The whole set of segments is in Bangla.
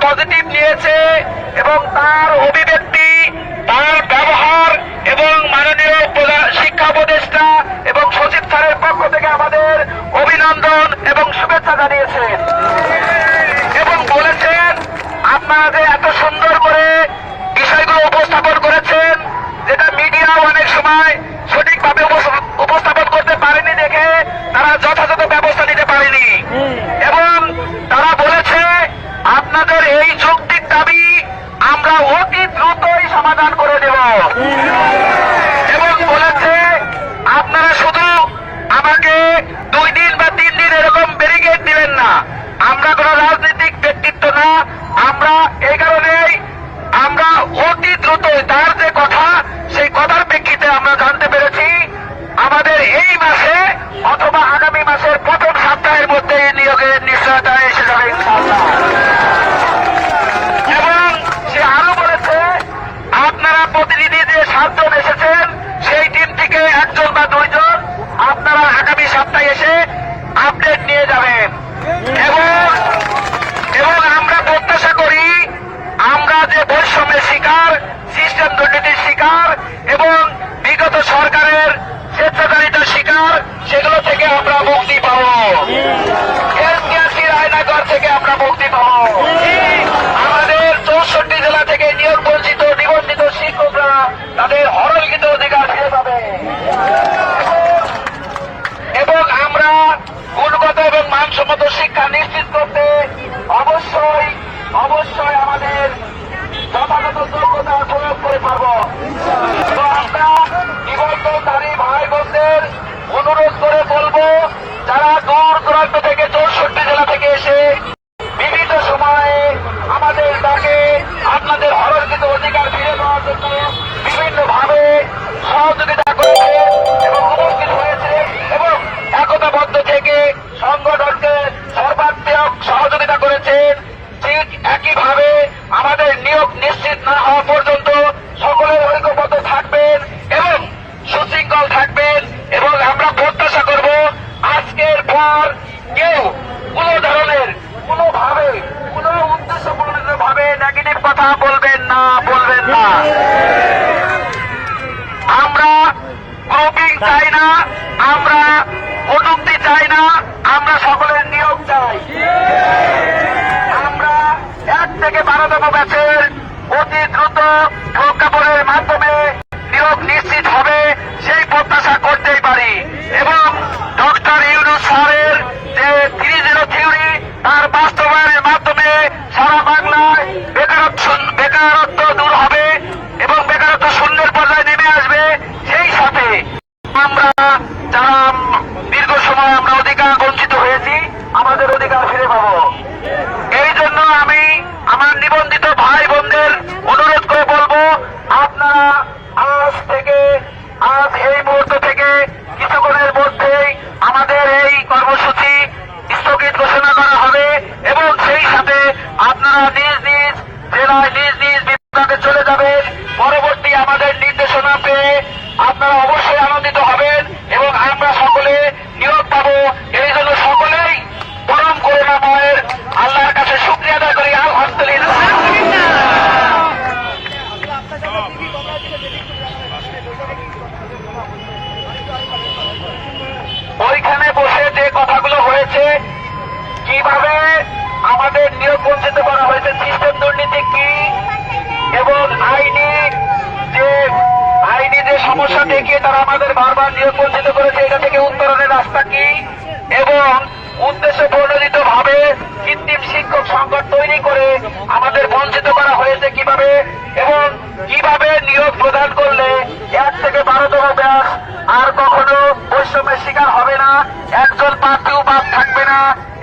পজিটিভ নিয়েছে এবং তার অভিব্যক্তি, তার ব্যবহার এবং মাননীয় শিক্ষা উপদেষ্টা এবং সচিব স্যারের পক্ষ থেকে আমাদের অভিনন্দন এবং শুভেচ্ছা জানিয়েছেন এবং বলেছেন আপনারা যে এত সুন্দর করে বিষয়গুলো উপস্থাপন করেছেন, যেটা মিডিয়া অনেক সময় সঠিকভাবে উপস্থাপন করতে পারেনি দেখে তারা যথাযথ ব্যবস্থা নিতে পারেনি এবং তারা বলেছে আপনাদের এই যৌক্তিক দাবি আমরা অতি দ্রুতই সমাধান করে দেব এবং বলেছে আপনারা শুধু আমাকে 2 দিন বা 3 দিন এরকম ব্যারিকেড দিবেন না, আমরা কোনো রাজনৈতিক ব্যক্তিত্ব না, আমরা এই কারণেই আমরা অতি দ্রুত তার যে কথা সেই কথার প্রেক্ষিতে আমরা জানতে পেরেছি আমাদের এই মাসে অথবা আগামী মাসের প্রথম সপ্তাহের মধ্যে নিয়োগের নিশ্চয়তা এসে যাবে ইনশাআল্লাহ। এবং সে আরো বলেছে আপনারা প্রতিনিধি যে 7 জন এসেছেন সেই টিম থেকে 1 জন বা 2 জন আপনারা আগামী সপ্তাহে এসে আপডেট নিয়ে যাবেন এবং আমরা প্রত্যাশা করি আমরা যে বৈষম্যের শিকার, সিস্টেম দুর্নীতির শিকার এবং বিগত সরকারের স্বেচ্ছাচারিতার শিকার সেগুলো থেকে আমরা মুক্তি পাবো, আয়নাগর থেকে আমরা মুক্তি পাবো। আমাদের 64 জেলা থেকে নিয়োগ বঞ্চিত নিবন্ধিত শিক্ষকরা তাদের হরলকৃত অধিকার ফিরে পাবে এবং আমরা গুণগত এবং মানসম্মত শিক্ষা নিশ্চিত করতে অবশ্যই আমাদের যথাযথ যোগ্যতা প্রয়োগ করে পারব। তো আমরা নিবন্ধনকারী ভাই বোনদের অনুরোধ করে বলবো যারা দূর দূরান্ত থেকে 64 জেলা থেকে এসে বিভিন্ন সময়ে আমাদের ডাকে আপনাদের হরণকৃত অধিকার ফিরে পাওয়ার জন্য বিভিন্নভাবে সহযোগিতা করেছে এবং উপস্থিত হয়েছে এবং একতাবদ্ধ থেকে সংগঠনকে সর্বাত্মক সহযোগিতা করেছেন, ঠিক একইভাবে আমাদের নিয়োগ নিশ্চিত না হওয়া পর্যন্ত সকলের ঐক্যবদ্ধ থাকবেন এবং সুশৃঙ্খল থাকবেন এবং আমরা প্রত্যাশা করব আজকের পর কেউ কোনো ধরনের কোনোভাবে কোনো উদ্দেশ্যপূর্ণভাবে নেগেটিভ কথা বলবেন না। আমরা গ্রুপিং চাই না, আমরা কটূক্তি চাই না, আমরা সকলের নিয়োগ চাই। আমরা 1 থেকে 12তম ব্যাচের অতি দ্রুত প্রজ্ঞাপনের মাধ্যমে নিয়োগ নিশ্চিত হবে সেই প্রত্যাশা করতেই পারি এবং ডক্টর ইউনূস স্যারের যে 3-0 থিওরি তার বাস্তবায়নের মাধ্যমে সারা বাংলায় বেকারত্ব দূর হবে এবং বেকারত্ব শূন্যের পর্যায়ে নেমে আসবে। সেই সাথে আমরা যারা দীর্ঘ সময় আমরা অধিকার বঞ্চিত হয়েছি আমাদের অধিকার ফিরে পাবো। এই জন্য আমি আমার নিবন্ধিত ভাই বোনদের অনুরোধ করে বলবো আপনারা আজ এই মুহূর্ত থেকে কিছুক্ষণের মধ্যেই আমাদের এই কর্মসূচি স্থগিত ঘোষণা করা হবে এবং সেই সাথে আপনারা নিজ নিজ জেলায় নিজ নিজ বিভাগে চলে যাবেন। পরবর্তী আমাদের নির্দেশনা পেয়ে আপনারা অবশ্যই আনন্দিত হবেন এবং আমরা সকলে নিয়োগ পাবো। এই জন্য সকলেই পরম করুণাময়ের আল্লাহর কাছে শুকরিয়া আদায় করি। আলহামদুলিল্লাহ। ওইখানে বসে যে কথাগুলো হয়েছে, কিভাবে আমাদের নিয়োগ বঞ্চিত করা হয়েছে, সিস্টেম দুর্নীতি কি এবং আইনি যে সমস্যা দেখিয়ে তারা আমাদের বারবার নিয়োগ বঞ্চিত করেছে, এটা থেকে উত্তরণের রাস্তা কি এবং উদ্দেশ্য প্রণোদিত ভাবে কৃত্রিম শিক্ষক সংকট তৈরি করে আমাদের বঞ্চিত করা হয়েছে কিভাবে এবং কিভাবে নিয়োগ প্রদান করলে 1 থেকে 12তম ব্যাচ আর কখনো বৈষম্যের শিকার হবে না, একজন প্রার্থীও বাদ থাকবে না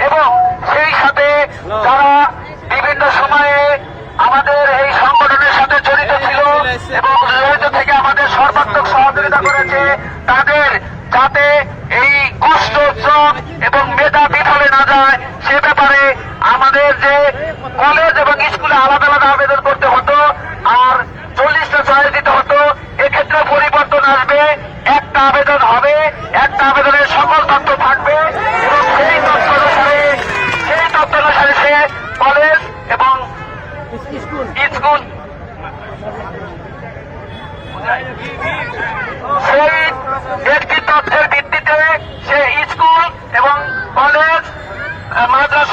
এবং সেই সাথে যারা বিভিন্ন সময়ে আমাদের এই সংগঠনের সাথে জড়িত ছিল এবং জড়িত থেকে আমাদের সর্বাত্মক সহযোগিতা করেছে তাদের যাতে এই কষ্ট শ্রম এবং মেধা বিফলে না যায় সে ব্যাপারে আমাদের যে কলেজ এবং স্কুলে আলাদা আলাদা আবেদন করতে হতো আর 40টা চয়েস দিতে হতো, এক্ষেত্রে পরিবর্তন আসবে। একটা আবেদন হবে, একটা আবেদনের সকল তথ্য থাকবে এবং সেই তথ্য অনুসারে সে কলেজ এবং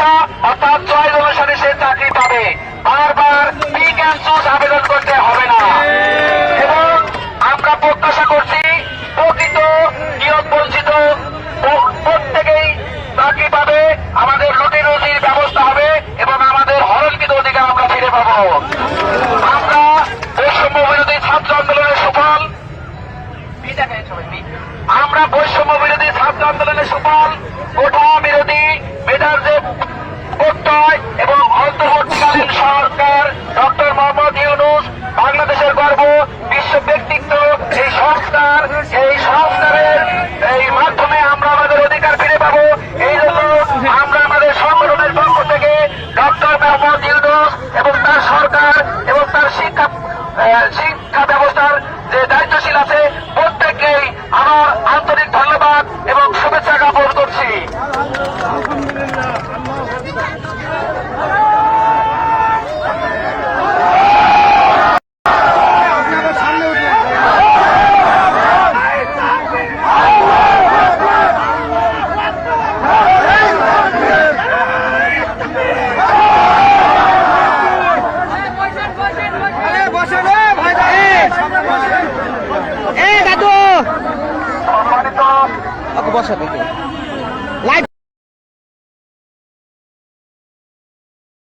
সংখ্যা অর্থাৎ 6 অনুসারে সে চাকরি পাবে। বারবার পিক অ্যান্ড চুজ আবেদন করতে হবে না। এবং আমরা প্রত্যাশা করছি প্রকৃত নিয়োগ বঞ্চিত প্রত্যেকেই চাকরি পাবে, আমাদের রুটি রুজির ব্যবস্থা হবে এবং আমাদের হরণকৃত অধিকার আমরা ফিরে পাবো। আমরা বৈষম্য বিরোধী ছাত্র আন্দোলনের সুফল আমরা বৈষম্য বিরোধী ছাত্র আন্দোলনের সুফল কোটা বিরোধী মেধার যে প্রত্যয় এবং অন্তর্বর্তীকালীন সরকার ডক্টর মোহাম্মদ ইউনূস বাংলাদেশের গর্ব বিশ্ব ব্যক্তিত্ব এই সংস্কারের এই মাধ্যমে আমরা আমাদের অধিকার ফিরে পাবো। এই জন্য আমরা আমাদের সংগঠনের পক্ষ থেকে ডক্টর মোহাম্মদ ইউনূস এবং তার সরকার এবং তার শিক্ষা ব্যবস্থার যে দায়িত্বশীল আছে প্রত্যেককেই আমার আন্তরিক ধন্যবাদ এবং শুভেচ্ছা জ্ঞাপন করছি। বসা থেকে